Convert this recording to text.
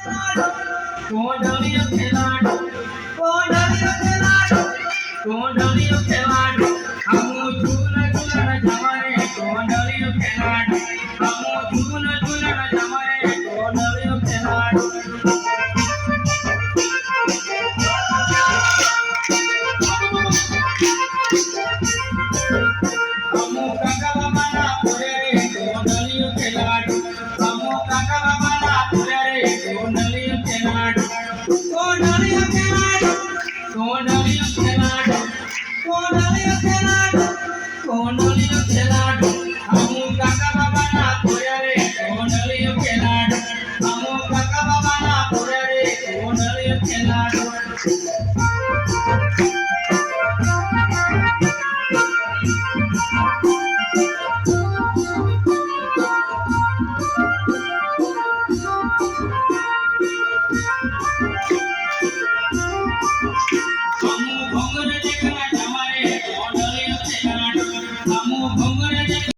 કોંઢળિયો ખેલાડો કોંઢળિયો ખેલાડો કોંઢળિયો ખેલાડો હમુ ઝૂન ઝૂન જમાને કોંઢળિયો ખેલાડો હમુ ઝૂન ઝૂન જમાને કોંઢળિયો ખેલાડો હમુ કાકા બાબાના પૂરે રે કોંઢળિયો ખેલાડો હમુ કાકા બાબાના પૂરે રે કોંઢળિયો ખેલાડો કોંઢળિયો ખેલાડો કોંઢળિયો ખેલાડો કોંઢળિયો ખેલાડો કોંઢળિયો ખેલાડો હમુ કાકા બાબાના પૂરે રે કોંઢળિયો ખેલાડો હમુ કાકા બાબાના પૂરે રે કોંઢળિયો ખેલાડો